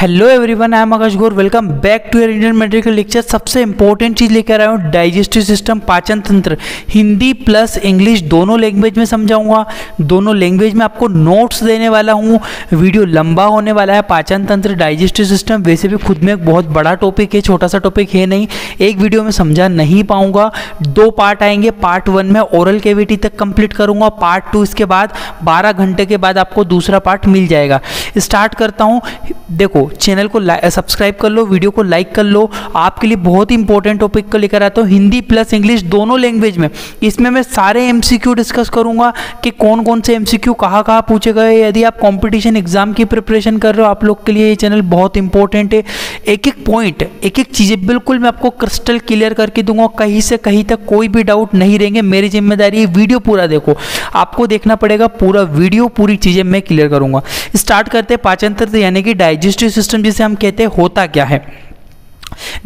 Hello everyone, I am Akash Gaur. Welcome back to your Indian medical lecture. सबसे important चीज़ लेकर आया हूँ, डाइजेस्टिव सिस्टम, पाचन तंत्र। हिंदी प्लस इंग्लिश दोनों लैंग्वेज में समझाऊंगा। दोनों लैंग्वेज में आपको नोट्स देने वाला हूँ। वीडियो लंबा होने वाला है। पाचन तंत्र, डाइजेस्टिव सिस्टम वैसे भी खुद में एक बहुत बड़ा टॉपिक है, छोटा सा टॉपिक है नहीं। एक वीडियो में समझा नहीं पाऊंगा। 2 पार्ट आएंगे। पार्ट 1 में ओरल कैविटी तक कंप्लीट करूंगा। पार्ट 2 इसके बाद 12 घंटे के बाद आपको दूसरा पार्ट मिल जाएगा। स्टार्ट करता हूँ। देखो, चैनल को सब्सक्राइब कर लो, वीडियो को लाइक कर लो। आपके लिए बहुत ही इंपॉर्टेंट टॉपिक को लेकर आता हूँ, हिंदी प्लस इंग्लिश दोनों लैंग्वेज में। इसमें मैं सारे एमसीक्यू डिस्कस करूंगा कि कौन कौन से एमसीक्यू कहाँ कहाँ पूछे गए। यदि आप कंपटीशन एग्जाम की प्रिपरेशन कर रहे हो, आप लोग के लिए ये चैनल बहुत इंपॉर्टेंट है। एक एक पॉइंट, एक एक चीज़ें बिल्कुल मैं आपको क्रिस्टल क्लियर करके दूंगा। कहीं से कहीं तक कोई भी डाउट नहीं रहेंगे। मेरी जिम्मेदारी है, वीडियो पूरा देखो। आपको देखना पड़ेगा पूरा वीडियो, पूरी चीज़ें मैं क्लियर करूंगा। स्टार्ट करते हैं। पाचन तंत्र यानी कि डाइजेस्टिव सिस्टम जिसे हम कहते हैं, होता क्या है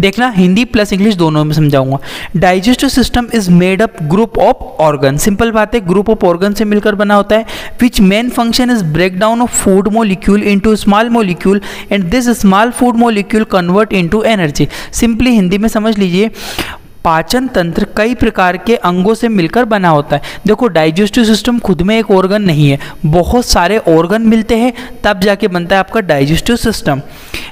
देखना। हिंदी प्लस इंग्लिश दोनों में समझाऊंगा। Digestive system is made up group of organ. Simple बात है, ग्रुप ऑफ ऑर्गन से मिलकर बना होता है। Which main function is break down of food molecule into small molecule and this small food molecule convert into energy. Simply Hindi में समझ लीजिए, पाचन तंत्र कई प्रकार के अंगों से मिलकर बना होता है। देखो, डाइजेस्टिव सिस्टम खुद में एक ऑर्गन नहीं है, बहुत सारे ऑर्गन मिलते हैं तब जाके बनता है आपका डाइजेस्टिव सिस्टम,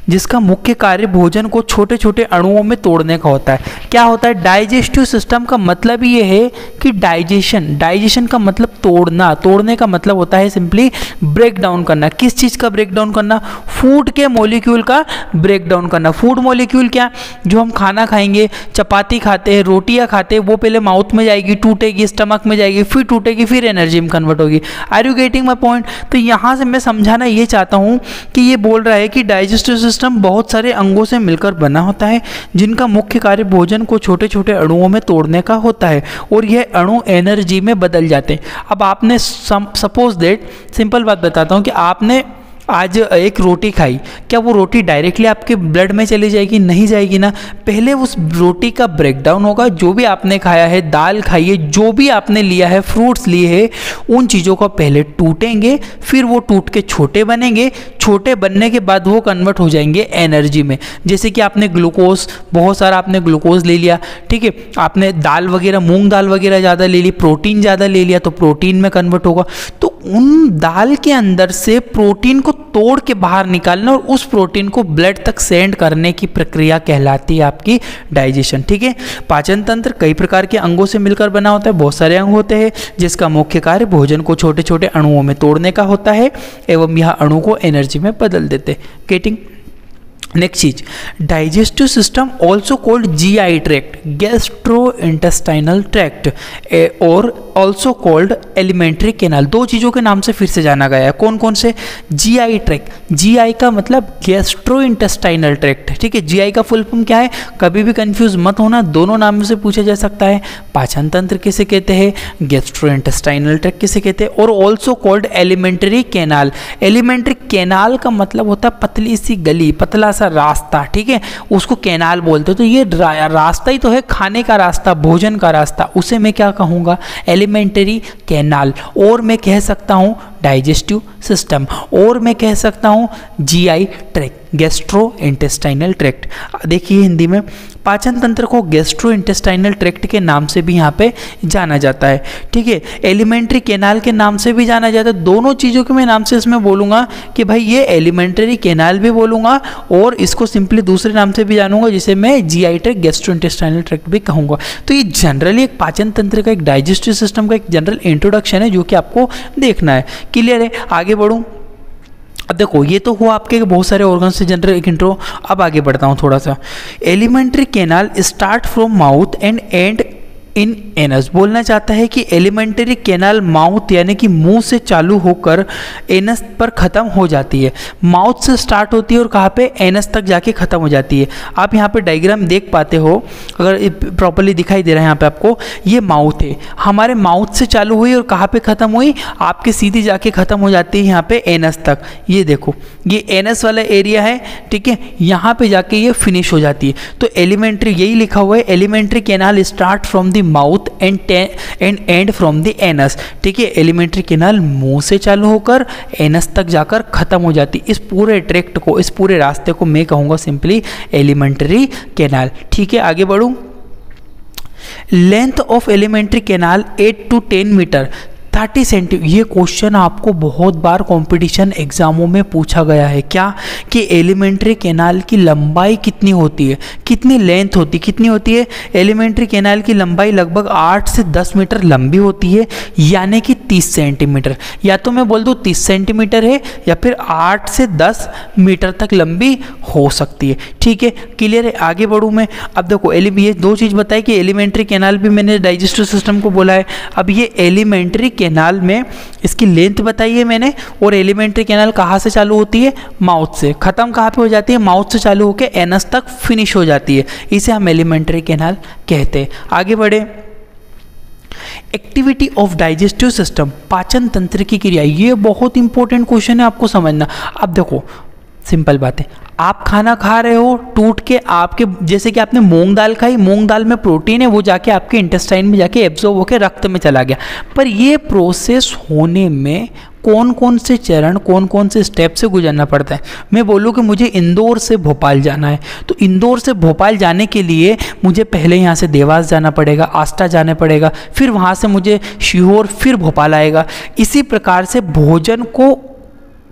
जिसका मुख्य कार्य भोजन को छोटे छोटे अणुओं में तोड़ने का होता है। क्या होता है डाइजेस्टिव सिस्टम का मतलब ये है कि डाइजेशन का मतलब तोड़ना। तोड़ने का मतलब होता है सिंपली ब्रेक डाउन करना। किस चीज़ का ब्रेक डाउन करना? फूड के मॉलिक्यूल का ब्रेक डाउन करना। फूड मॉलिक्यूल क्या? जो हम खाना खाएंगे, चपाती खाते हैं, रोटियां खाते हैं, वो पहले माउथ में जाएगी, टूटेगी, स्टमक में जाएगी, फिर टूटेगी, फिर एनर्जी में कन्वर्ट होगी। Are you getting my point? तो यहाँ से मैं समझाना ये चाहता हूँ कि ये बोल रहा है कि डाइजेस्टिव सिस्टम बहुत सारे अंगों से मिलकर बना होता है, जिनका मुख्य कार्य भोजन को छोटे छोटे अणुओं में तोड़ने का होता है और यह अणु एनर्जी में बदल जाते हैं। अब आपने सपोज दैट, सिंपल बात बताता हूँ कि आपने आज एक रोटी खाई, क्या वो रोटी डायरेक्टली आपके ब्लड में चली जाएगी? नहीं जाएगी ना। पहले उस रोटी का ब्रेकडाउन होगा। जो भी आपने खाया है, दाल खाई है, जो भी आपने लिया है, फ्रूट्स लिए हैं, उन चीज़ों को पहले टूटेंगे, फिर वो टूट के छोटे बनेंगे। छोटे बनने के बाद वो कन्वर्ट हो जाएंगे एनर्जी में। जैसे कि आपने ग्लूकोज, बहुत सारा आपने ग्लूकोज ले लिया, ठीक है। आपने दाल वगैरह, मूंग दाल वगैरह ज़्यादा ले ली, प्रोटीन ज़्यादा ले लिया, तो प्रोटीन में कन्वर्ट होगा। तो उन दाल के अंदर से प्रोटीन को तोड़ के बाहर निकालना और उस प्रोटीन को ब्लड तक सेंड करने की प्रक्रिया कहलाती है आपकी डाइजेशन, ठीक है। पाचन तंत्र कई प्रकार के अंगों से मिलकर बना होता है। बहुत सारे अंग होते हैं, जिसका मुख्य कार्य भोजन को छोटे छोटे अणुओं में तोड़ने का होता है एवं यह अणु को एनर्जी में बदल देते। गेटिंग? नेक्स्ट चीज, digestive system also called GI tract, gastro intestinal tract, और ऑल्सो कॉल्ड एलिमेंट्री कैनाल। 2 चीज़ों के नाम से फिर से जाना गया है। कौन कौन से? GI tract. GI का मतलब गैस्ट्रो इंटेस्टाइनल ट्रैक्ट, ठीक है। GI का फुल फॉर्म क्या है? कभी भी कंफ्यूज मत होना, दोनों नामों से पूछा जा सकता है। पाचन तंत्र किसे कहते हैं, गैस्ट्रो इंटेस्टाइनल ट्रैक्ट किसे कहते हैं, और also called alimentary canal. Alimentary canal का मतलब होता है पतली सी गली, पतला सा रास्ता, ठीक है, उसको कैनाल बोलते हो। तो ये रास्ता ही तो है, खाने का रास्ता, भोजन का रास्ता, उसे मैं क्या कहूँगा? Alimentary canal. और मैं कह सकता हूँ डाइजेस्टिव सिस्टम, और मैं कह सकता हूँ GI tract, gastro intestinal tract. देखिए, हिंदी में पाचन तंत्र को गैस्ट्रो इंटेस्टाइनल ट्रैक्ट के नाम से भी यहाँ पे जाना जाता है, ठीक है। एलिमेंट्री कैनाल के नाम से भी जाना जाता है। दोनों चीज़ों के मैं नाम से इसमें बोलूँगा कि भाई ये एलिमेंट्री कैनाल भी बोलूँगा और इसको सिंपली दूसरे नाम से भी जानूंगा, जिसे मैं GI tract, gastro intestinal tract भी कहूँगा। तो ये जनरली एक पाचन तंत्र का, एक डाइजेस्टिव सिस्टम का एक जनरल इंट्रोडक्शन है, जो कि आपको देखना है। क्लियर है? आगे बढ़ूँ। अब देखो, ये तो हुआ आपके बहुत सारे ऑर्गन से जनरल एक इंट्रो। अब आगे बढ़ता हूँ थोड़ा सा। Alimentary canal start from mouth and and in anus. बोलना चाहता है कि एलिमेंट्री कैनाल माउथ यानी कि मुंह से चालू होकर एनस पर ख़त्म हो जाती है। माउथ से स्टार्ट होती है और कहाँ पे? एनस तक जाके ख़त्म हो जाती है। आप यहाँ पे डायग्राम देख पाते हो, अगर प्रॉपर्ली दिखाई दे रहा है यहाँ पे आपको, ये माउथ है। हमारे माउथ से चालू हुई और कहाँ पे ख़त्म हुई? आपके सीधी जाके ख़त्म हो जाती है यहाँ पे एनस तक। ये देखो, ये एनस वाला एरिया है, ठीक है, यहाँ पे जाके ये फिनिश हो जाती है। तो एलिमेंट्री, यही लिखा हुआ है, alimentary canal start from the mouth and and from the anus. ठीक है, एलिमेंट्री कैनाल मुंह से चालू होकर एनस तक जाकर खत्म हो जाती। इस पूरे ट्रैक्ट को, इस पूरे रास्ते को मैं कहूँगा सिंपली एलिमेंट्री कैनाल। ठीक है, आगे बढ़ूँ। Length of alimentary canal 8 to 10 metre 30 centimetre. ये क्वेश्चन आपको बहुत बार कंपटीशन एग्जामों में पूछा गया है। क्या कि एलिमेंट्री कैनाल की लंबाई कितनी होती है, कितनी लेंथ होती, कितनी होती है। एलिमेंट्री कैनाल की लंबाई लगभग 8 से 10 मीटर लंबी होती है, यानी कि 30 सेंटीमीटर। या तो मैं बोल दूँ 30 सेंटीमीटर है, या फिर 8 से 10 मीटर तक लंबी हो सकती है। ठीक है, क्लियर है। आगे बढ़ूँ मैं। अब देखो ये दो चीज़ बताई कि एलिमेंट्री कैनाल भी मैंने डाइजेस्टिव सिस्टम को बोला है। अब ये एलिमेंट्री कैनाल में इसकी लेंथ बताई है मैंने, और एलिमेंट्री कैनाल कहाँ से चालू होती है, माउथ से। खत्म कहाँ पे हो जाती है, माउथ से चालू होकर एनस तक फिनिश हो जाती है। इसे हम एलिमेंट्री कैनाल कहते हैं। आगे बढ़े। एक्टिविटी ऑफ डाइजेस्टिव सिस्टम, पाचन तंत्र की क्रिया। ये बहुत इंपॉर्टेंट क्वेश्चन है, आपको समझना। अब देखो सिंपल बात है, आप खाना खा रहे हो, टूट के आपके, जैसे कि आपने मूंग दाल खाई, मूंग दाल में प्रोटीन है, वो जाके आपके इंटेस्टाइन में जाके एब्जॉर्ब होकर रक्त में चला गया। पर ये प्रोसेस होने में कौन कौन से चरण, कौन कौन से स्टेप से गुजरना पड़ता है। मैं बोलूँ कि मुझे इंदौर से भोपाल जाना है, तो इंदौर से भोपाल जाने के लिए मुझे पहले यहाँ से देवास जाना पड़ेगा, आष्टा जाना पड़ेगा, फिर वहाँ से मुझे सीहोर, फिर भोपाल आएगा। इसी प्रकार से भोजन को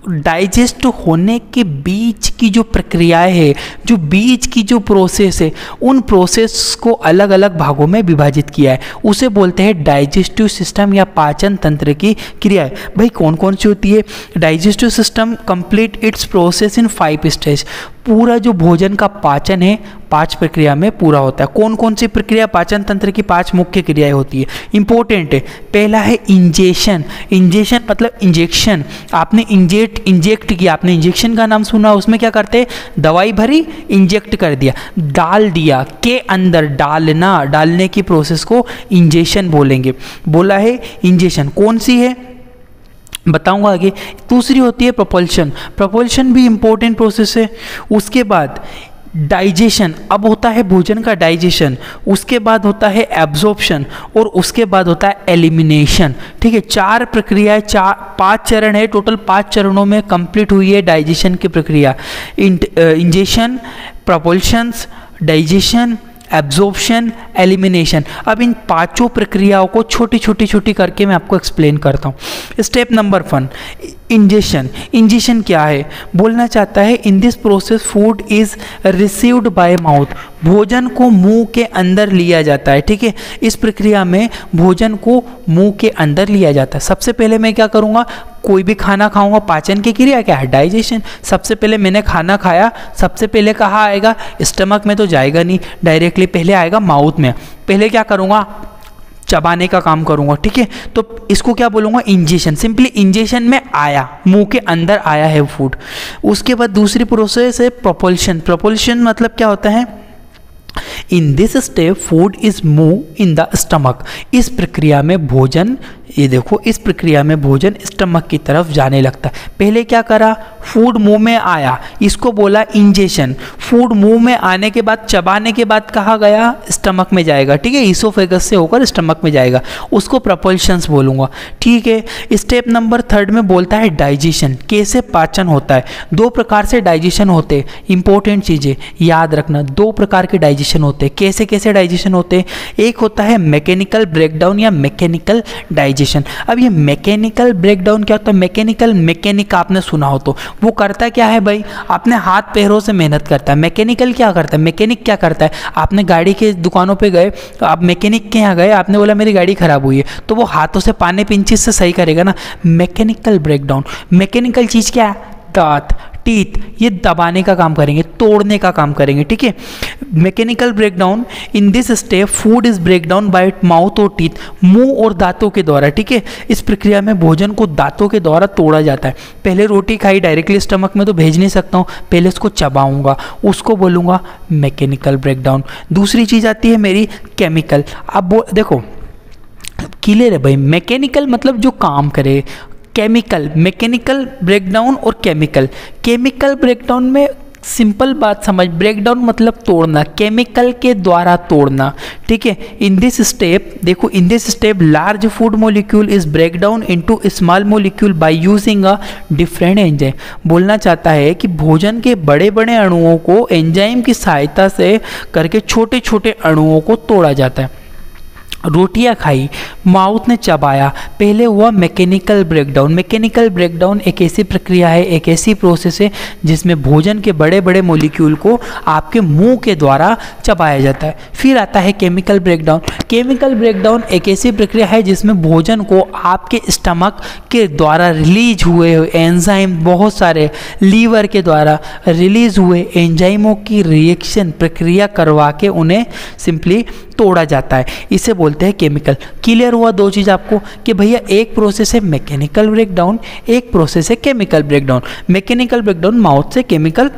डाइजेस्ट होने के बीच की जो प्रक्रियाएं है, जो बीच की जो प्रोसेस है, उन प्रोसेस को अलग अलग भागों में विभाजित किया है। उसे बोलते हैं डाइजेस्टिव सिस्टम या पाचन तंत्र की क्रियाएं। भाई कौन कौन सी होती है। Digestive system complete it's process in 5 stage. पूरा जो भोजन का पाचन है 5 प्रक्रिया में पूरा होता है। कौन कौन सी प्रक्रिया, पाचन तंत्र की 5 मुख्य क्रियाएं होती है, इंपॉर्टेंट है। पहला है इंजेशन। इंजेशन मतलब इंजेक्शन। आपने इंजेक्ट किया, आपने इंजेक्शन का नाम सुना। उसमें क्या करते हैं, दवाई भरी, इंजेक्ट कर दिया, डाल दिया के अंदर। डालना, डालने की प्रोसेस को इंजेशन बोलेंगे। बोला है इंजेशन। कौन सी है बताऊंगा आगे। दूसरी होती है प्रोपल्शन। प्रोपल्शन भी इंपॉर्टेंट प्रोसेस है। उसके बाद डाइजेशन, अब होता है भोजन का डाइजेशन। उसके बाद होता है एब्जॉर्प्शन, और उसके बाद होता है एलिमिनेशन। ठीक है, 4 प्रक्रियाएं, 5 चरण है टोटल। 5 चरणों में कंप्लीट हुई है डाइजेशन की प्रक्रिया। Ingestion, propulsions, digestion, absorption, elimination. अब इन 5 प्रक्रियाओं को छोटी छोटी करके मैं आपको एक्सप्लेन करता हूँ। Step number 1, ingestion. इंजेशन क्या है, बोलना चाहता है in this process food is received by mouth. भोजन को मुंह के अंदर लिया जाता है। ठीक है, इस प्रक्रिया में भोजन को मुंह के अंदर लिया जाता है। सबसे पहले मैं क्या करूँगा, कोई भी खाना खाऊंगा, पाचन की क्रिया क्या है, डाइजेशन। सबसे पहले मैंने खाना खाया, सबसे पहले कहाँ आएगा, स्टमक में तो जाएगा नहीं, डायरेक्टली पहले आएगा माउथ में। पहले क्या करूँगा, चबाने का काम करूंगा। ठीक है, तो इसको क्या बोलूँगा, इंजेशन। सिंपली इंजेशन में आया, मुंह के अंदर आया है फूड। उसके बाद दूसरी प्रोसेस है प्रोपल्शन। प्रोपल्शन मतलब क्या होता है, इन this step food is move in the stomach. इस प्रक्रिया में भोजन, ये देखो, इस प्रक्रिया में भोजन स्टमक की तरफ जाने लगता है। पहले क्या करा, फूड मुंह में आया, इसको बोला इंजेशन। फूड मुंह में आने के बाद, चबाने के बाद कहाँ गया, स्टमक में जाएगा। ठीक है, ईसोफेगस से होकर स्टमक में जाएगा, उसको प्रोपल्शंस बोलूँगा। ठीक है, स्टेप नंबर 3 में बोलता है डाइजेशन। कैसे पाचन होता है, 2 प्रकार से डाइजेशन होते हैं। इंपॉर्टेंट चीज़ें याद रखना, 2 प्रकार के डाइजेशन होते हैं। कैसे कैसे डाइजेशन होते हैं, एक होता है मैकेनिकल ब्रेकडाउन या मैकेनिकल डाइजेशन। अब ये मैकेनिकल ब्रेकडाउन क्या होता है, मैकेनिक आपने सुना हो तो वो करता क्या है भाई, अपने हाथ पैरों से मेहनत करता है। मैकेनिकल क्या करता है, मैकेनिक क्या करता है, आपने गाड़ी के दुकानों पे गए, तो आप मैकेनिक के यहाँ गए, आपने बोला मेरी गाड़ी खराब हुई है, तो वो हाथों से पाने पिंचिस से सही करेगा ना। मैकेनिकल ब्रेकडाउन, मैकेनिकल चीज़ क्या है, दांत, टीथ, ये दबाने का काम करेंगे, तोड़ने का काम करेंगे। ठीक है, mechanical breakdown, in this step food is breakdown bye mouth और टीथ, मुंह और दांतों के द्वारा। ठीक है, इस प्रक्रिया में भोजन को दांतों के द्वारा तोड़ा जाता है। पहले रोटी खाई, डायरेक्टली स्टमक में तो भेज नहीं सकता हूँ, पहले उसको चबाऊंगा, उसको बोलूँगा मैकेनिकल ब्रेकडाउन। दूसरी चीज़ आती है मेरी केमिकल। अब देखो क्लियर है भाई, मैकेनिकल मतलब जो काम करे, केमिकल, मैकेनिकल ब्रेकडाउन और केमिकल। केमिकल ब्रेकडाउन में सिंपल बात समझ, ब्रेकडाउन मतलब तोड़ना, केमिकल के द्वारा तोड़ना, ठीक है। इन दिस स्टेप देखो, in this step large food molecule is break down into small molecule by using a different enzyme. बोलना चाहता है कि भोजन के बड़े बड़े अणुओं को एंजाइम की सहायता से करके छोटे छोटे अणुओं को तोड़ा जाता है। रोटियां खाई, माउथ ने चबाया, पहले हुआ मैकेनिकल ब्रेकडाउन। मैकेनिकल ब्रेकडाउन एक ऐसी प्रक्रिया है, एक ऐसी प्रोसेस है जिसमें भोजन के बड़े बड़े मॉलिक्यूल को आपके मुंह के द्वारा चबाया जाता है। फिर आता है केमिकल ब्रेकडाउन। केमिकल ब्रेकडाउन एक ऐसी प्रक्रिया है जिसमें भोजन को आपके स्टमक के द्वारा रिलीज हुए एंजाइम, बहुत सारे लीवर के द्वारा रिलीज हुए एंजाइमों की रिएक्शन प्रक्रिया करवा के उन्हें सिंपली तोड़ा जाता है। इसे बोलते हैं केमिकल। क्लियर हुआ दो चीज़ आपको कि भैया एक प्रोसेस है मैकेनिकल ब्रेकडाउन, एक प्रोसेस है chemical breakdown. Mechanical breakdown mouth से, केमिकल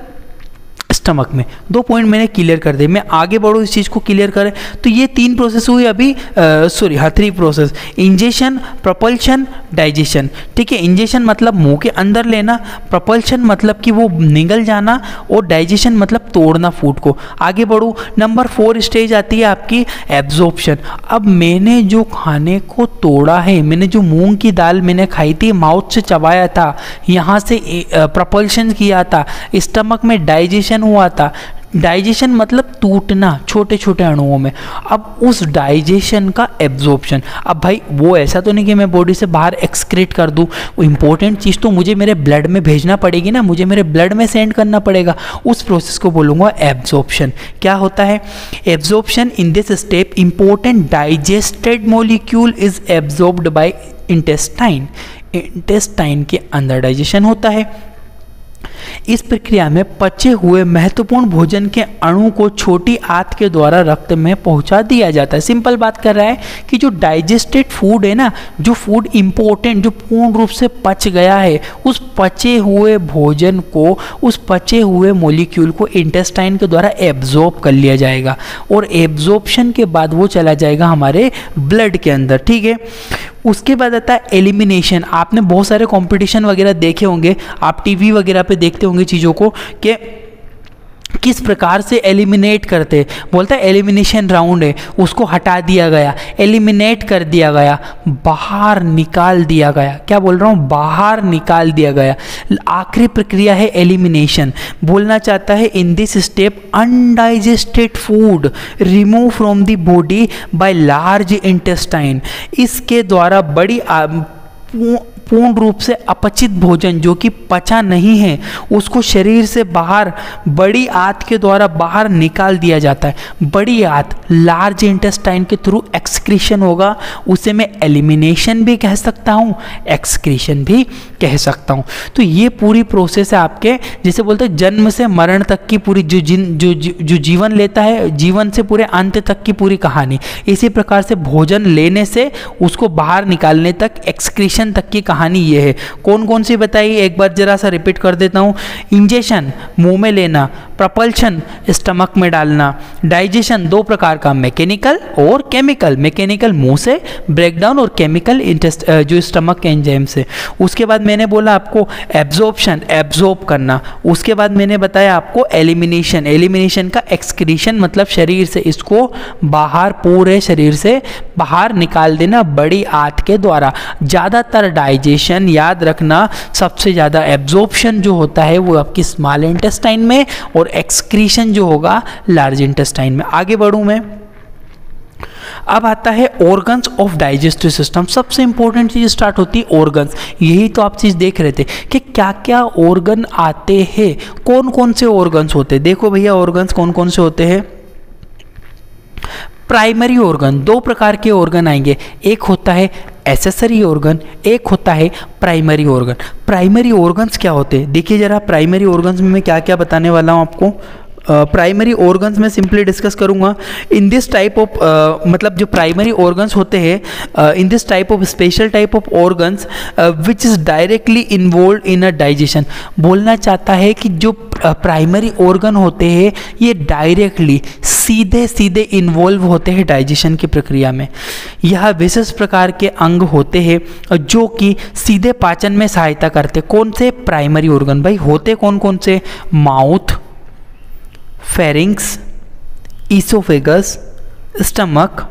स्टमक में। दो पॉइंट मैंने क्लियर कर दिए। मैं आगे बढ़ूँ इस चीज़ को क्लियर करें तो ये 3 प्रोसेस हुई अभी, 3 प्रोसेस, इंजेशन, प्रपल्शन, डाइजेशन, ठीक है। इंजेशन मतलब मुंह के अंदर लेना, प्रपल्शन मतलब कि वो निगल जाना, और डाइजेशन मतलब तोड़ना फूड को। आगे बढ़ूँ, नंबर 4 स्टेज आती है आपकी एब्जॉर्प्शन। अब मैंने जो खाने को तोड़ा है, मैंने जो मूंग की दाल मैंने खाई थी, माउथ से चबाया था, यहाँ से प्रपल्शन किया था, स्टमक में डाइजेशन हुआ था। डाइजेशन मतलब टूटना छोटे छोटे अणुओं में। अब उस डाइजेशन का एब्जॉर्प्शन, अब भाई वो ऐसा तो नहीं कि मैं बॉडी से बाहर एक्सक्रीट कर दूं, वो इंपॉर्टेंट चीज़ तो मुझे मेरे ब्लड में भेजना पड़ेगी ना, मुझे मेरे ब्लड में सेंड करना पड़ेगा। उस प्रोसेस को बोलूँगा एब्जॉर्प्शन। क्या होता है absorption? In this step important digested molecule is absorbed bye intestine. Intestine के अंदर डाइजेशन होता है। इस प्रक्रिया में पचे हुए महत्वपूर्ण भोजन के अणु को छोटी आंत के द्वारा रक्त में पहुंचा दिया जाता है। सिंपल बात कर रहा है कि जो डाइजेस्टेड फूड है ना, जो फूड इंपॉर्टेंट, जो पूर्ण रूप से पच गया है, उस पचे हुए भोजन को, उस पचे हुए मॉलिक्यूल को इंटेस्टाइन के द्वारा एब्जॉर्ब कर लिया जाएगा, और एब्जॉर्प्शन के बाद वो चला जाएगा हमारे ब्लड के अंदर, ठीक है। उसके बाद आता है एलिमिनेशन। आपने बहुत सारे कंपटीशन वगैरह देखे होंगे, आप टीवी वगैरह पे देखते होंगे चीज़ों को कि किस प्रकार से एलिमिनेट करते। बोलता है एलिमिनेशन राउंड है, उसको हटा दिया गया, एलिमिनेट कर दिया गया, बाहर निकाल दिया गया। क्या बोल रहा हूँ? बाहर निकाल दिया गया। आखिरी प्रक्रिया है एलिमिनेशन। बोलना चाहता है इन this step undigested food remove from the body by large intestine. इसके द्वारा बड़ी पूर्ण रूप से अपचित भोजन जो कि पचा नहीं है, उसको शरीर से बाहर बड़ी आंत के द्वारा बाहर निकाल दिया जाता है। बड़ी आंत, लार्ज इंटेस्टाइन के थ्रू एक्सक्रीशन होगा, उसे मैं एलिमिनेशन भी कह सकता हूँ, एक्सक्रीशन भी कह सकता हूँ। तो ये पूरी प्रोसेस है आपके, जैसे बोलते हैं जन्म से मरण तक की पूरी जो जीवन लेता है, जीवन से पूरे अंत तक की पूरी कहानी। इसी प्रकार से भोजन लेने से उसको बाहर निकालने तक, एक्सक्रीशन तक की कहानी ये है। कौन कौन सी बताइए, एक बार जरा सा रिपीट कर देता हूँ। इंजेशन मुंह में लेना, प्रपल्शन स्टमक में डालना, डाइजेशन 2 प्रकार का, मैकेनिकल और केमिकल। मैकेनिकल मुंह से ब्रेकडाउन और केमिकल जो स्टमक के एंजाइम से। उसके बाद मैंने बोला आपको एब्जॉर्प्शन, एब्जॉर्ब करना। उसके बाद मैंने बताया आपको एलिमिनेशन, एलिमिनेशन का एक्सक्रीशन मतलब शरीर से इसको बाहर, पूरे शरीर से बाहर निकाल देना बड़ी आंत के द्वारा। ज़्यादातर डाइजेशन, याद रखना, सबसे ज़्यादा एब्जॉर्प्शन जो होता है वो आपकी स्मॉल इंटेस्टाइन में, और एक्सक्रीशन जो होगा लार्ज इंटेस्टाइन में। आगे बढ़ूं मैं। अब आता है ऑर्गन्स ऑफ डाइजेस्टिव सिस्टम। सबसे इंपॉर्टेंट चीज स्टार्ट होती है ऑर्गन्स। यही तो आप चीज देख रहे थे कि क्या क्या ऑर्गन आते हैं, कौन कौन से ऑर्गन्स होते हैं। देखो भैया ऑर्गन्स कौन कौन से होते हैं। प्राइमरी ऑर्गन, 2 प्रकार के ऑर्गन आएंगे, एक होता है एसेसरी ऑर्गन, एक होता है प्राइमरी ऑर्गन। प्राइमरी ऑर्गन्स क्या होते हैं देखिए जरा। प्राइमरी ऑर्गन्स में मैं क्या क्या बताने वाला हूँ आपको। प्राइमरी ऑर्गन्स में सिंपली डिस्कस करूंगा। इन दिस टाइप ऑफ मतलब जो प्राइमरी ऑर्गन्स होते हैं, in this type of special type of organs which is directly involve in a digestion. बोलना चाहता है कि जो प्राइमरी ऑर्गन होते हैं ये डायरेक्टली, सीधे सीधे इन्वॉल्व होते हैं डाइजेशन की प्रक्रिया में। यह विशेष प्रकार के अंग होते हैं जो कि सीधे पाचन में सहायता करते। कौन से? Primary organ. भाई होते कौन कौन से? Mouth, pharynx, oesophagus, stomach,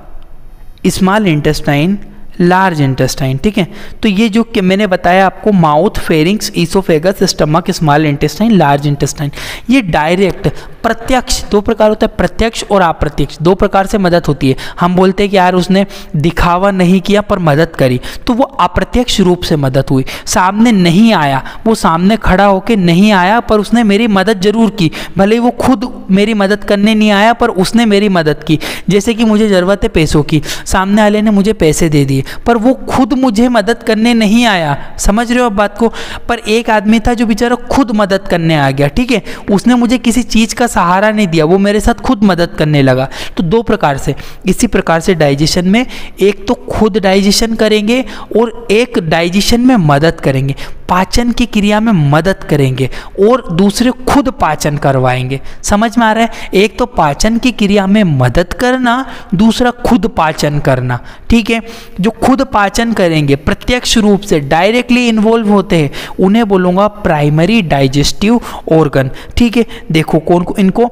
small intestine, large intestine. ठीक है, तो ये जो मैंने बताया आपको mouth, pharynx, oesophagus, stomach, small intestine, large intestine, ये डायरेक्ट प्रत्यक्ष, दो प्रकार होता है, प्रत्यक्ष और अप्रत्यक्ष, दो प्रकार से मदद होती है। हम बोलते हैं कि यार उसने दिखावा नहीं किया पर मदद करी, तो वो अप्रत्यक्ष रूप से मदद हुई। सामने नहीं आया, वो सामने खड़ा होके नहीं आया पर उसने मेरी मदद जरूर की, भले वो खुद मेरी मदद करने नहीं आया पर उसने मेरी मदद की। जैसे कि मुझे ज़रूरत है पैसों की, सामने वाले ने मुझे पैसे दे दिए पर वो खुद मुझे मदद करने नहीं आया, समझ रहे हो आप बात को। पर एक आदमी था जो बेचारा खुद मदद करने आ गया, ठीक है, उसने मुझे किसी चीज़ का सहारा नहीं दिया, वो मेरे साथ खुद मदद करने लगा। तो दो प्रकार से, इसी प्रकार से डाइजेशन में एक तो खुद डाइजेशन करेंगे और एक डाइजेशन में मदद करेंगे, पाचन की क्रिया में मदद करेंगे और दूसरे खुद पाचन करवाएंगे। समझ में आ रहा है, एक तो पाचन की क्रिया में मदद करना, दूसरा खुद पाचन करना। ठीक है, जो खुद पाचन करेंगे, प्रत्यक्ष रूप से डायरेक्टली इन्वॉल्व होते हैं, उन्हें बोलूँगा प्राइमरी डाइजेस्टिव ऑर्गन। ठीक है, देखो कौन को, इनको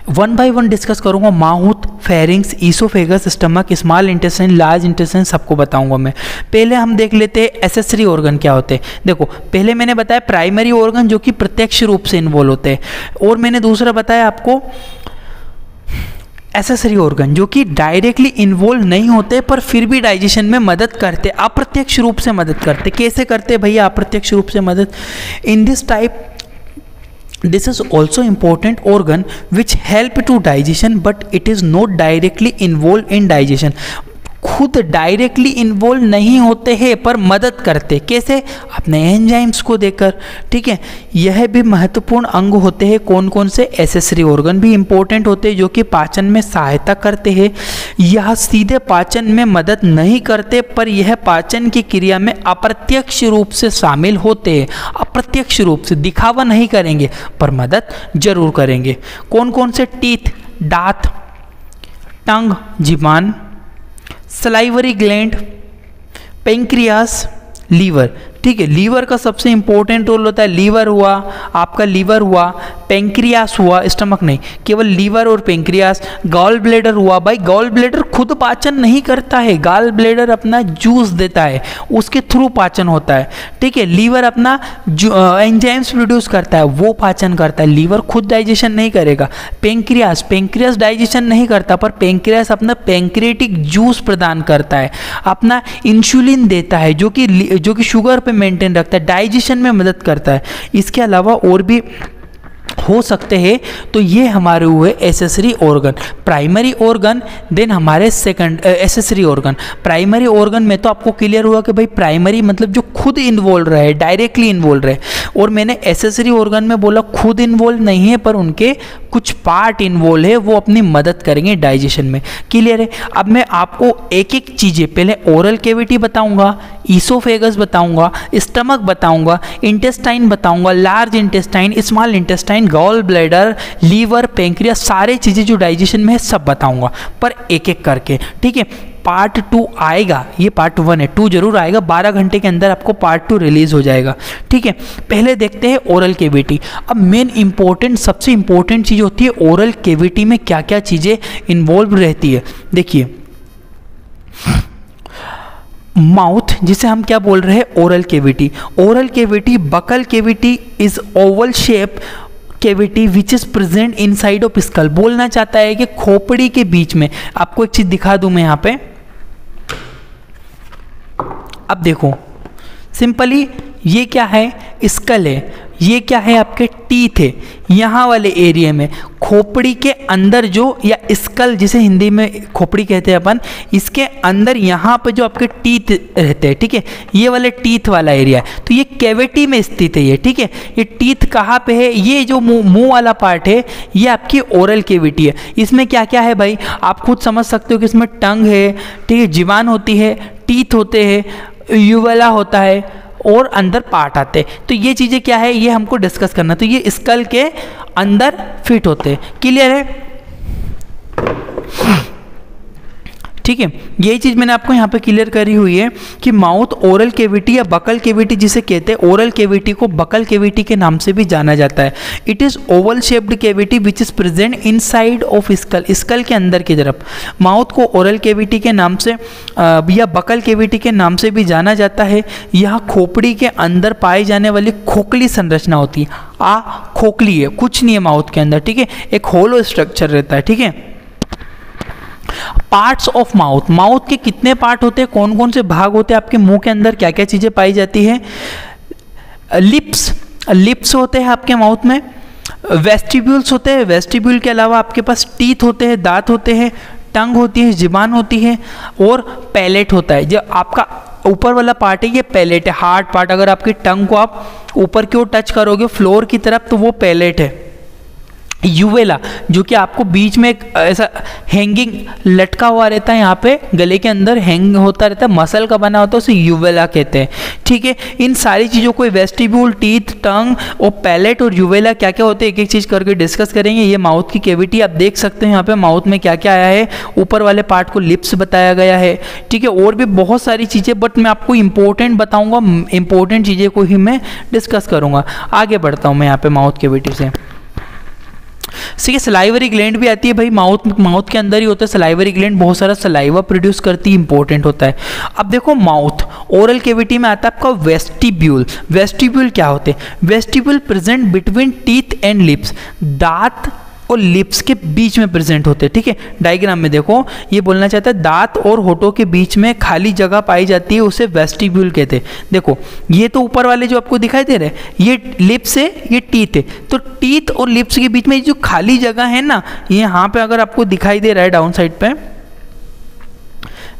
वन बाय वन डिस्कस करूंगा। Mouth, pharynx, oesophagus, stomach, small intestine, large intestine, सबको बताऊंगा मैं। पहले हम देख लेते हैं एसेसरी ऑर्गन क्या होते हैं। देखो पहले मैंने बताया प्राइमरी ऑर्गन जो कि प्रत्यक्ष रूप से इन्वॉल्व होते हैं, और मैंने दूसरा बताया आपको एसेसरी ऑर्गन जो कि डायरेक्टली इन्वॉल्व नहीं होते पर फिर भी डाइजेशन में मदद करते, अप्रत्यक्ष रूप से मदद करते। कैसे करते भैया अप्रत्यक्ष रूप से मदद? In this type this is also important organ which help to digestion but it is not directly involved in digestion। खुद डायरेक्टली इन्वॉल्व नहीं होते हैं पर मदद करते, कैसे? अपने एंजाइम्स को देकर। ठीक है, यह भी महत्वपूर्ण अंग होते हैं। कौन कौन से? एसेसरी ऑर्गन भी इंपॉर्टेंट होते हैं जो कि पाचन में सहायता करते हैं। यह सीधे पाचन में मदद नहीं करते पर यह पाचन की क्रिया में अप्रत्यक्ष रूप से शामिल होते हैं। अप्रत्यक्ष रूप से दिखावा नहीं करेंगे पर मदद जरूर करेंगे। कौन कौन से? टीथ, दांत, टंग, जीभान, सलाइवरी ग्लैंड, पेंक्रियास, लीवर। ठीक है, लीवर का सबसे इंपॉर्टेंट रोल होता है। लीवर हुआ आपका, लीवर हुआ, पेंक्रियास हुआ, स्टमक नहीं, केवल लीवर और पेंक्रियास। गॉल ब्लेडर हुआ, भाई गॉल ब्लेडर खुद पाचन नहीं करता है, गॉल ब्लेडर अपना जूस देता है, उसके थ्रू पाचन होता है। ठीक है, लीवर अपना एंजाइम्स प्रोड्यूस करता है, वो पाचन करता है, लीवर खुद डाइजेशन नहीं करेगा। पेंक्रियास, पेंक्रियास डाइजेशन नहीं करता पर पेंक्रियास अपना पेंक्रियाटिक जूस प्रदान करता है, अपना इंसुलिन देता है जो कि शुगर पे मेंटेन रखता है, डाइजेशन में मदद करता है। इसके अलावा और भी हो सकते हैं। तो ये हमारे हुए accessory organ. Primary organ, then हमारे second accessory organ. Primary organ में तो आपको क्लियर हुआ कि भाई प्राइमरी मतलब जो खुद इन्वॉल्व रहे, डायरेक्टली इन्वॉल्व रहे, और मैंने एसेसरी ऑर्गन में बोला खुद इन्वॉल्व नहीं है पर उनके कुछ पार्ट इन्वॉल्व है, वो अपनी मदद करेंगे डाइजेशन में। क्लियर है? अब मैं आपको एक एक चीज़ें, पहले ओरल कैविटी बताऊंगा, ईसोफेगस बताऊंगा, स्टमक बताऊंगा, इंटेस्टाइन बताऊंगा, large intestine, small intestine, gall bladder, liver, pancreas, सारे चीज़ें जो डाइजेशन में है सब बताऊंगा पर एक एक करके। ठीक है, पार्ट 2 आएगा, ये पार्ट 1 है, 2 जरूर आएगा, 12 घंटे के अंदर आपको पार्ट 2 रिलीज हो जाएगा। ठीक है, पहले देखते हैं ओरल कैविटी। अब मेन इंपॉर्टेंट, सबसे इंपॉर्टेंट चीज़ होती है ओरल कैविटी में क्या क्या चीज़ें इन्वॉल्व रहती है। देखिए माउथ, जिसे हम क्या बोल रहे हैं? Oral cavity. Oral cavity, buccal cavity is Oval shape cavity which is present inside of school. बोलना चाहता है कि खोपड़ी के बीच में। आपको एक चीज दिखा दूं मैं यहाँ पे, अब देखो सिंपली ये क्या है? स्कल है। ये क्या है? आपके टीथ है। यहाँ वाले एरिया में खोपड़ी के अंदर जो, या स्कल जिसे हिंदी में खोपड़ी कहते हैं अपन, इसके अंदर यहाँ पे जो आपके टीथ रहते हैं, ठीक है, ये वाले टीथ वाला एरिया है, तो ये कैविटी में स्थित है ये। ठीक है, ये टीथ कहाँ पे है? ये जो मुंह वाला पार्ट है ये आपकी ओरल कैविटी है। इसमें क्या क्या है भाई? आप खुद समझ सकते हो कि इसमें टंग है, ठीक है, जीभान होती है, टीथ होते हैं, यूवेला होता है और अंदर पार्ट आते हैं। तो ये चीज़ें क्या है ये हमको डिस्कस करना। तो ये स्कल के अंदर फिट होते हैं। क्लियर है? ठीक है, यही चीज़ मैंने आपको यहाँ पे क्लियर करी हुई है कि माउथ ओरल केविटी या बकल केविटी जिसे कहते हैं, ओरल केविटी को बकल केविटी के नाम से भी जाना जाता है। It is oval shaped cavity which is present inside of skull, skull के अंदर की तरफ। माउथ को ओरल केविटी के नाम से या बकल केविटी के नाम से भी जाना जाता है। यह खोपड़ी के अंदर पाई जाने वाली खोखली संरचना होती है। खोखली है, कुछ नहीं है माउथ के अंदर, ठीक है, एक होलो स्ट्रक्चर रहता है, ठीक है। पार्ट्स ऑफ माउथ, माउथ के कितने पार्ट होते हैं, कौन कौन से भाग होते हैं, आपके मुंह के अंदर क्या क्या चीज़ें पाई जाती है। लिप्स, लिप्स होते हैं आपके माउथ में। वेस्टिब्यूल्स होते हैं, वेस्टिब्यूल के अलावा आपके पास टीथ होते हैं, दांत होते हैं, टंग होती है, ज़ुबान होती है, और पैलेट होता है। जो आपका ऊपर वाला पार्ट है ये पैलेट है, हार्ड पार्ट। अगर आपकी टंग को आप ऊपर की ओर टच करोगे फ्लोर की तरफ तो वो पैलेट है। यूवेला, जो कि आपको बीच में एक ऐसा हैंगिंग लटका हुआ रहता है, यहाँ पे गले के अंदर हैंग होता रहता है, मसल का बना होता है, उसे यूवेला कहते हैं, ठीक है। इन सारी चीज़ों को वेस्टिब्यूल, टीथ, टंग और पैलेट और यूवेला क्या क्या होते हैं एक एक चीज़ करके डिस्कस करेंगे। ये माउथ की केविटी आप देख सकते हैं, यहाँ पे माउथ में क्या क्या आया है। ऊपर वाले पार्ट को लिप्स बताया गया है, ठीक है, और भी बहुत सारी चीज़ें, बट मैं आपको इंपॉर्टेंट बताऊँगा, इंपॉर्टेंट चीज़ें को ही मैं डिस्कस करूँगा। आगे बढ़ता हूँ मैं यहाँ पे माउथ केविटी से। ठीक है, सलाइवरी ग्लैंड भी आती है भाई, माउथ के अंदर ही होता है सलाइवरी ग्लैंड, बहुत सारा सलाइवा प्रोड्यूस करती है, इंपॉर्टेंट होता है। अब देखो माउथ ओरल केविटी में आता है आपका वेस्टिब्यूल। वेस्टिब्यूल क्या होते हैं, vestibule present between teeth and lips, दांत और लिप्स के बीच में प्रेजेंट होते हैं, ठीक है। डायग्राम में देखो ये बोलना चाहता है दांत और होठों के बीच में खाली जगह पाई जाती है, उसे वेस्टिब्यूल कहते हैं। देखो ये तो ऊपर वाले जो आपको दिखाई दे रहे हैं ये लिप्स है, ये टीथ है, तो टीथ और लिप्स के बीच में जो खाली जगह है ना, ये यहाँ पे अगर आपको दिखाई दे रहा है डाउन साइड पे,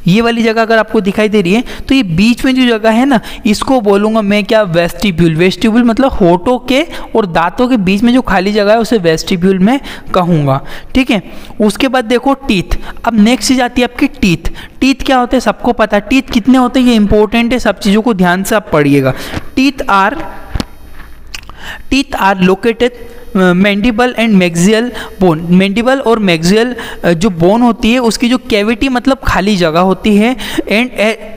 ये वाली जगह अगर आपको दिखाई दे रही है तो ये बीच में जो जगह है ना, इसको बोलूँगा मैं क्या, वेस्टिब्यूल। वेस्टिब्यूल मतलब होठों के और दांतों के बीच में जो खाली जगह है उसे वेस्टिब्यूल में कहूँगा, ठीक है। उसके बाद देखो टीथ। अब नेक्स्ट चीज़ आती है आपकी टीथ। टीथ क्या होते हैं सबको पता है, टीथ कितने होते हैं ये इंपॉर्टेंट है, सब चीज़ों को ध्यान से आप पढ़िएगा। Teeth are located mandible and maxillary bone. Mandible और मैक्सियल जो बोन होती है उसकी जो कैविटी मतलब खाली जगह होती है, and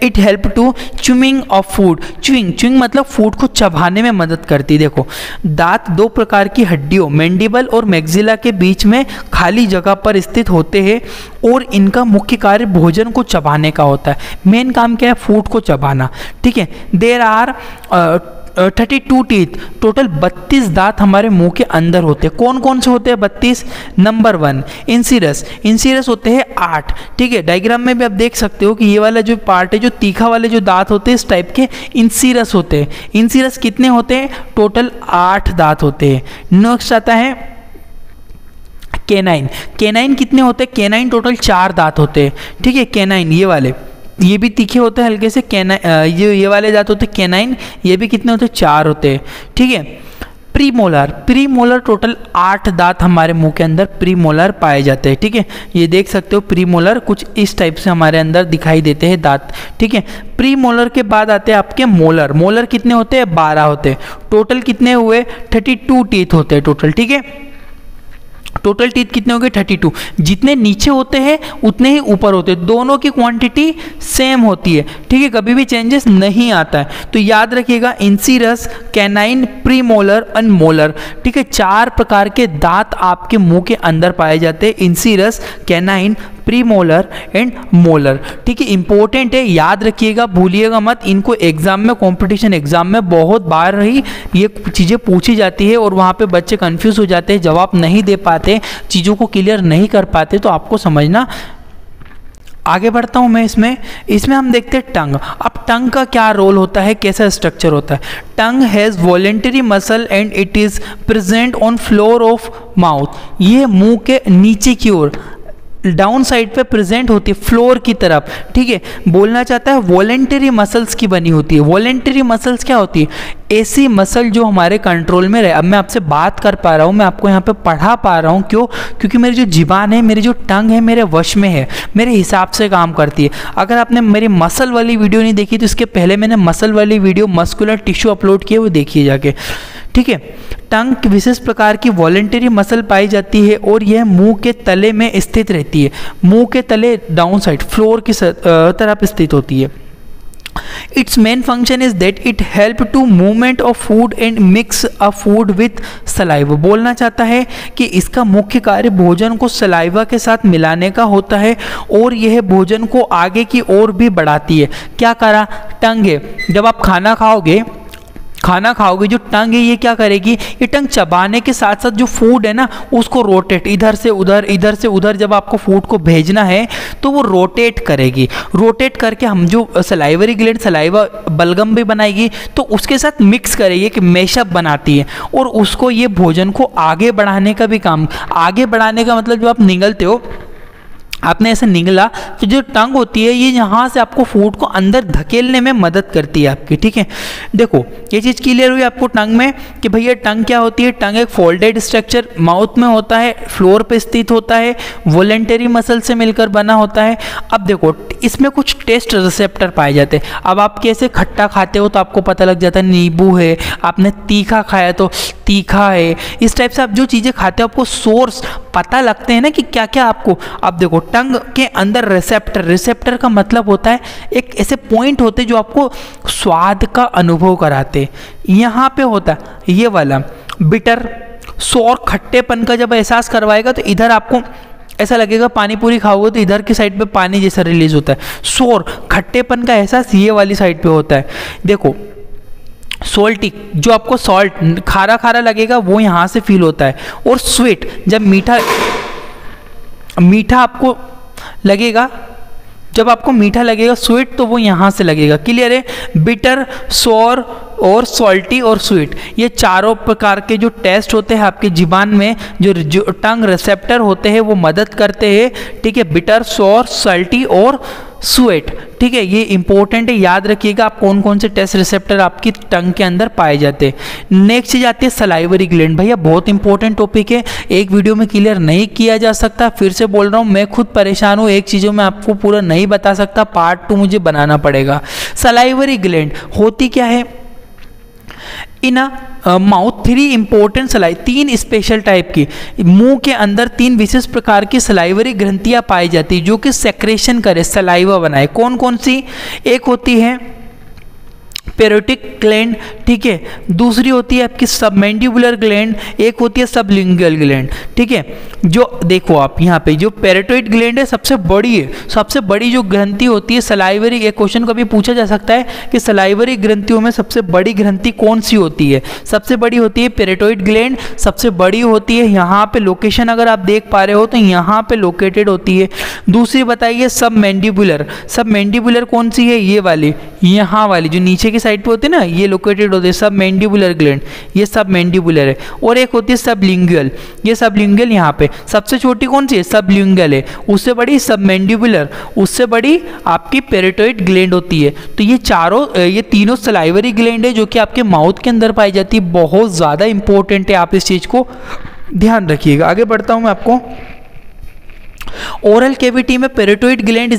it help to chewing of food. Chewing मतलब फूड को चबाने में मदद करती है। देखो दांत दो प्रकार की हड्डियों मैंडिबल और मैक्सिला के बीच में खाली जगह पर स्थित होते हैं और इनका मुख्य कार्य भोजन को चबाने का होता है। मेन काम क्या है, फूड को चबाना, ठीक है। देयर आर 32 टीथ, टोटल 32 दांत हमारे मुंह के अंदर होते हैं। कौन कौन से होते हैं 32? नंबर 1 इंसीरस, इंसीरस होते हैं 8, ठीक है। डायग्राम में भी आप देख सकते हो कि ये वाला जो पार्ट है, जो तीखा वाले जो दांत होते हैं इस टाइप के इंसीरस होते हैं। इंसीरस कितने होते हैं? टोटल 8 दांत होते हैं। नेक्स्ट आता है कैनाइन। कैनाइन कितने होते हैं? कैनाइन टोटल 4 दांत होते हैं, ठीक है। कैनाइन ये वाले, ये भी तीखे होते हैं हल्के से। कैनाइन ये वाले दांत होते हैं कैनाइन, ये भी कितने होते हैं? 4 होते हैं, ठीक है। प्रीमोलर, प्रीमोलर टोटल 8 दांत हमारे मुंह के अंदर प्रीमोलर पाए जाते हैं, ठीक है। ये देख सकते हो प्रीमोलर कुछ इस टाइप से हमारे अंदर दिखाई देते हैं दांत, ठीक है। प्रीमोलर के बाद आते हैं आपके मोलर। मोलर कितने होते हैं? 12 होते हैं। टोटल कितने हुए? 32 टीथ होते हैं टोटल, ठीक है। टोटल टीथ कितने हो गए? 32। जितने नीचे होते हैं उतने ही ऊपर होते हैं, दोनों की क्वांटिटी सेम होती है, ठीक है, कभी भी चेंजेस नहीं आता है। तो याद रखिएगा इंसीरस, कैनाइन, प्रीमोलर एंड मोलर, ठीक है। 4 प्रकार के दांत आपके मुंह के अंदर पाए जाते हैं, इंसीरस, कैनाइन, प्रीमोलर एंड मोलर, ठीक है। इंपॉर्टेंट है, याद रखिएगा, भूलिएगा मत। इनको एग्जाम में, कंपटीशन एग्जाम में बहुत बार ही ये चीज़ें पूछी जाती है और वहाँ पे बच्चे कंफ्यूज हो जाते हैं, जवाब नहीं दे पाते, चीज़ों को क्लियर नहीं कर पाते। तो आपको समझना। आगे बढ़ता हूँ मैं इसमें हम देखते हैं टंग। अब टंग का क्या रोल होता है, कैसा स्ट्रक्चर होता है? Tongue has voluntary muscle and it is present on floor of mouth. ये मुंह के नीचे की ओर डाउन साइड पे प्रेजेंट होती है, फ्लोर की तरफ, ठीक है। बोलना चाहता है वॉलेंटरी मसल्स की बनी होती है। वॉलेंटरी मसल्स क्या होती है? ऐसी मसल जो हमारे कंट्रोल में रहे। अब मैं आपसे बात कर पा रहा हूँ, मैं आपको यहाँ पे पढ़ा पा रहा हूँ, क्यों? क्योंकि मेरी जो ज़ुबान है, मेरी जो टंग है, मेरे वश में है, मेरे हिसाब से काम करती है। अगर आपने मेरी मसल वाली वीडियो नहीं देखी तो इसके पहले मैंने मसल वाली वीडियो, मस्कुलर टिश्यू अपलोड किए, वो देखिए जाके, ठीक है। टंग विशेष प्रकार की वॉलेंटरी मसल पाई जाती है और यह मुंह के तले में स्थित रहती है। मुंह के तले डाउन साइड फ्लोर की तरफ स्थित होती है। Its main function is that it help to movement of food and mix a food with saliva। बोलना चाहता है कि इसका मुख्य कार्य भोजन को सलाइवा के साथ मिलाने का होता है और यह भोजन को आगे की ओर भी बढ़ाती है। क्या करा? टंग है, जब आप खाना खाओगे जो टंग है ये क्या करेगी, ये टंग चबाने के साथ साथ जो फूड है ना उसको रोटेट, इधर से उधर जब आपको फूड को भेजना है तो वो रोटेट करेगी। रोटेट करके हम जो सलाइवरी ग्लैंड सलाइवा बलगम भी बनाएगी तो उसके साथ मिक्स करेगी कि मैशअप बनाती है और उसको ये भोजन को आगे बढ़ाने का भी काम। आगे बढ़ाने का मतलब जब आप निगलते हो, आपने ऐसे निगला तो जो टंग होती है ये यहाँ से आपको फूड को अंदर धकेलने में मदद करती है आपकी, ठीक है। देखो ये चीज़ क्लियर हुई आपको टंग में कि भैया टंग क्या होती है। टंग एक फोल्डेड स्ट्रक्चर माउथ में होता है, फ्लोर पे स्थित होता है, वॉलेंटरी मसल से मिलकर बना होता है। अब देखो इसमें कुछ टेस्ट रिसेप्टर पाए जाते हैं। अब आप कैसे खट्टा खाते हो तो आपको पता लग जाता है नींबू है, आपने तीखा खाया तो तीखा है। इस टाइप से आप जो चीज़ें खाते हो आपको सोर्स पता लगते हैं ना कि क्या क्या आपको। अब देखो टंग के अंदर रिसेप्टर का मतलब होता है एक ऐसे पॉइंट होते जो आपको स्वाद का अनुभव कराते। यहाँ पे होता है ये वाला बिटर सौर खट्टेपन का जब एहसास करवाएगा तो इधर आपको ऐसा लगेगा, पानी पूरी खाओगे तो इधर की साइड पे पानी जैसा रिलीज होता है। सौर खट्टेपन का एहसास ये वाली साइड पे होता है। देखो सॉल्टी जो आपको सॉल्ट खारा खारा लगेगा वो यहाँ से फील होता है। और स्वीट जब मीठा आपको लगेगा, जब आपको मीठा लगेगा स्वीट तो वो यहाँ से लगेगा। क्लियर है? बिटर, सॉर और सॉल्टी और स्वीट ये चारों प्रकार के जो टेस्ट होते हैं आपके जीवान में, जो टंग रिसेप्टर होते हैं वो मदद करते हैं, ठीक है। बिटर, सॉर, सॉल्टी और स्वीट, ठीक है। ये इंपॉर्टेंट है, याद रखिएगा आप कौन कौन से टेस्ट रिसेप्टर आपकी टंग के अंदर पाए जाते हैं। नेक्स्ट चीज आती है सलाइवरी ग्लैंड। भैया बहुत इंपॉर्टेंट टॉपिक है, एक वीडियो में क्लियर नहीं किया जा सकता। फिर से बोल रहा हूँ, मैं खुद परेशान हूँ, एक चीज़ों में आपको पूरा नहीं बता सकता, पार्ट 2 मुझे बनाना पड़ेगा। सलाइवरी ग्लैंड होती क्या है? In mouth 3 important saliva, 3 special type की मुंह के अंदर 3 विशेष प्रकार की सलाइवरी ग्रंथियां पाई जाती जो कि सेक्रेशन करे, सलाइवा बनाए। कौन कौन सी? एक होती है पेरोटिक ग्लैंड, ठीक है। दूसरी होती है आपकी सबमैंडिबुलर ग्लैंड, एक होती है सबलिंगुअल ग्लैंड, ठीक है। जो देखो आप यहाँ पे जो पेरोटिड ग्लैंड है सबसे बड़ी है, सबसे बड़ी जो ग्रंथि होती है सलाइवरी। एक क्वेश्चन कभी पूछा जा सकता है कि सलाइवरी ग्रंथियों में सबसे बड़ी ग्रंथि कौन सी होती है? सबसे बड़ी होती है पेरोटिड ग्लैंड, सबसे बड़ी होती है यहाँ पे लोकेशन अगर आप देख पा रहे हो तो यहाँ पे लोकेटेड होती है। दूसरी बताइए सबमैंडिबुलर। सबमैंडिबुलर कौन सी है? ये वाली, यहाँ वाली जो नीचे की साइड पे होती है ना, ये लोकेटेड होते हैं सबमैंडिबुलर ग्लैंड, ये सबमैंडिबुलर है। और एक होती है सबलिंगुअल, ये सबलिंगुअल यहाँ पे सबसे छोटी कौन सी है? सबलिंगुअल है, उससे बड़ी सबमैंडिबुलर, उससे बड़ी आपकी पेरोटिड ग्लैंड होती है। तो ये तीनों सलाइवरी ग्लैंड है जो कि आपके माउथ के अंदर पाई जाती है। बहुत ज़्यादा इंपॉर्टेंट है, आप इस चीज़ को ध्यान रखिएगा। आगे बढ़ता हूँ मैं आपको। ओरल कैविटी में पेरोटिड ग्लैंड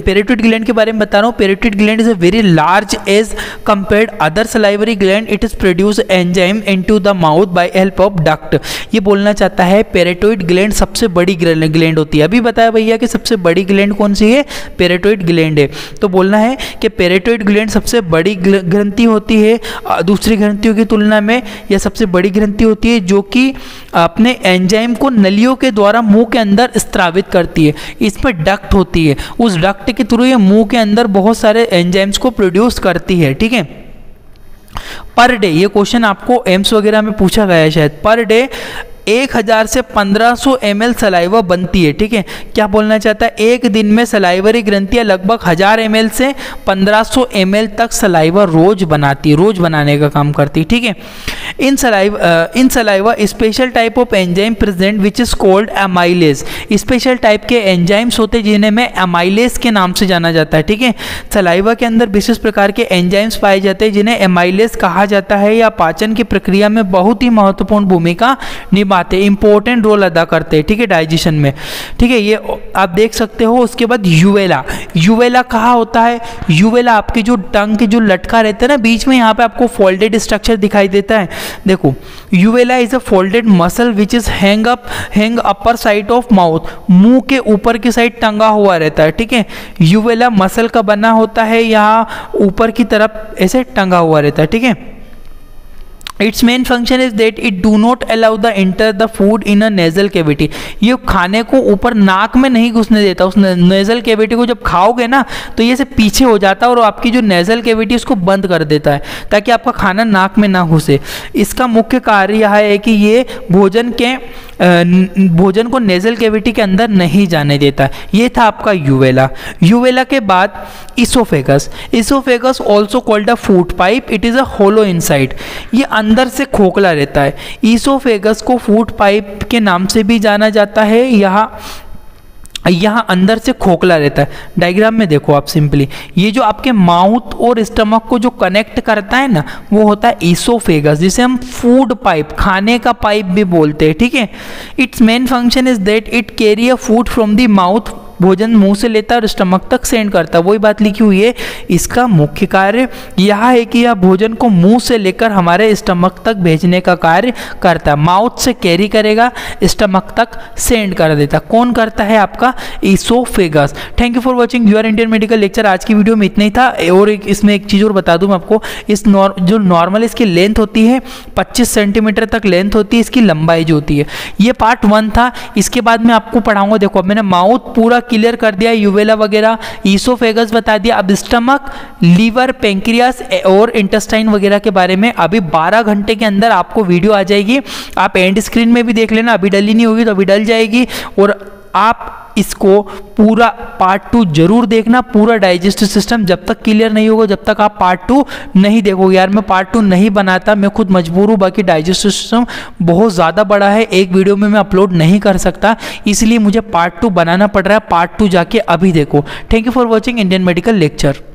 पेरोटिड ग्लैंड के बारे में बता रहा हूँ। Parotid gland is a very large as compared other salivary gland. It is produce enzyme into the mouth by help of duct. ये बोलना चाहता है पेरोटिड ग्लैंड सबसे बड़ी ग्लैंड होती है। अभी बताया भैया कि सबसे बड़ी ग्लैंड कौन सी है? पेरोटिड ग्लैंड है। तो बोलना है कि पेरोटिड ग्लैंड सबसे बड़ी ग्रंथि होती है दूसरी ग्रंथियों की तुलना में। यह सबसे बड़ी ग्रंथि होती है जो कि अपने एंजाइम को नलियों के द्वारा मुंह के अंदर स्त्रावित करती है। इस पर डक्ट होती है, उस डक्ट के थ्रू ये मुंह के अंदर बहुत सारे एंजाइम्स को प्रोड्यूस करती है, ठीक है। पर डे, ये क्वेश्चन आपको एम्स वगैरह में पूछा गया है शायद। पर डे 1000 से 1500 ml सलाइवा बनती है, ठीक है। क्या बोलना चाहता है? एक दिन में सलाइवरी ग्रंथियां लगभग 1000 ml से 1500 ml तक सलाइवा रोज बनाती है, रोज बनाने का काम करती है, ठीक है। इन saliva special type of enzyme present which is called amylase. Special type के एंजाइम्स होते हैं जिन्हें में एमाइलेज के नाम से जाना जाता है, ठीक है। सलाइवा के अंदर विशेष प्रकार के एंजाइम्स पाए जाते हैं जिन्हें एमाइलेज कहा जाता है या पाचन की प्रक्रिया में बहुत ही महत्वपूर्ण भूमिका निभा निभाते हैं, इंपॉर्टेंट रोल अदा करते हैं, ठीक है, डाइजेशन में, ठीक है, ये आप देख सकते हो। उसके बाद यूवेला, यूवेला कहाँ होता है? यूवेला आपके जो टंग के जो लटका रहता है ना बीच में, यहाँ पे आपको फोल्डेड स्ट्रक्चर दिखाई देता है। देखो, uvula is a folded muscle which is hang upper side of mouth, मुंह के ऊपर की साइड टंगा हुआ रहता है, ठीक है। यूवेला मसल का बना होता है, यहाँ ऊपर की तरफ ऐसे टंगा हुआ रहता है, ठीक है। It's main function is that it do not allow the enter the food in a nasal cavity, ये खाने को ऊपर नाक में नहीं घुसने देता। उस नेजल कैविटी को जब खाओगे ना तो ये से पीछे हो जाता है और आपकी जो नेजल कैविटी उसको बंद कर देता है ताकि आपका खाना नाक में ना घुसे। इसका मुख्य कार्य यह है कि ये भोजन को नेजल कैविटी के अंदर नहीं जाने देता। ये था आपका यूवेला। यूवेला के बाद oesophagus, oesophagus also called a food pipe, it is a hollow inside, ये अंदर से खोखला रहता है। इसोफेगस को फूड पाइप के नाम से भी जाना जाता है। यहाँ अंदर से खोखला रहता है। डायग्राम में देखो आप सिंपली, ये जो आपके माउथ और स्टमक को जो कनेक्ट करता है ना वो होता है इसोफेगस, जिसे हम फूड पाइप, खाने का पाइप भी बोलते हैं, ठीक है। It's main function is that it carry a food from the mouth, भोजन मुंह से लेता है और स्टमक तक सेंड करता है, वही बात लिखी हुई है। इसका मुख्य कार्य यह है कि यह भोजन को मुंह से लेकर हमारे स्टमक तक भेजने का कार्य करता है। माउथ से कैरी करेगा, स्टमक तक सेंड कर देता। कौन करता है? आपका oesophagus. Thank you for watching your Indian medical lecture. आज की वीडियो में इतना ही था। और इसमें एक चीज़ और बता दूं मैं आपको, जो नॉर्मल इसकी लेंथ होती है 25 सेंटीमीटर तक लेंथ होती है, इसकी लंबाई जो होती है। ये पार्ट 1 था। इसके बाद मैं आपको पढ़ाऊंगा, देखो मैंने माउथ पूरा क्लियर कर दिया, यूवेला वगैरह, इसोफेगस बता दिया। अब स्टमक, लीवर, पेंक्रियास और इंटेस्टाइन वगैरह के बारे में अभी 12 घंटे के अंदर आपको वीडियो आ जाएगी। आप एंड स्क्रीन में भी देख लेना, अभी डली नहीं होगी तो अभी डल जाएगी। और आप इसको पूरा पार्ट 2 जरूर देखना। पूरा डाइजेस्टिव सिस्टम जब तक क्लियर नहीं होगा, जब तक आप पार्ट 2 नहीं देखोगे। यार मैं पार्ट 2 नहीं बनाता, मैं खुद मजबूर हूँ, बाकी डाइजेस्टिव सिस्टम बहुत ज़्यादा बड़ा है, एक वीडियो में मैं अपलोड नहीं कर सकता, इसलिए मुझे पार्ट 2 बनाना पड़ रहा है। पार्ट 2 जाके अभी देखो। Thank you for watching Indian medical lecture.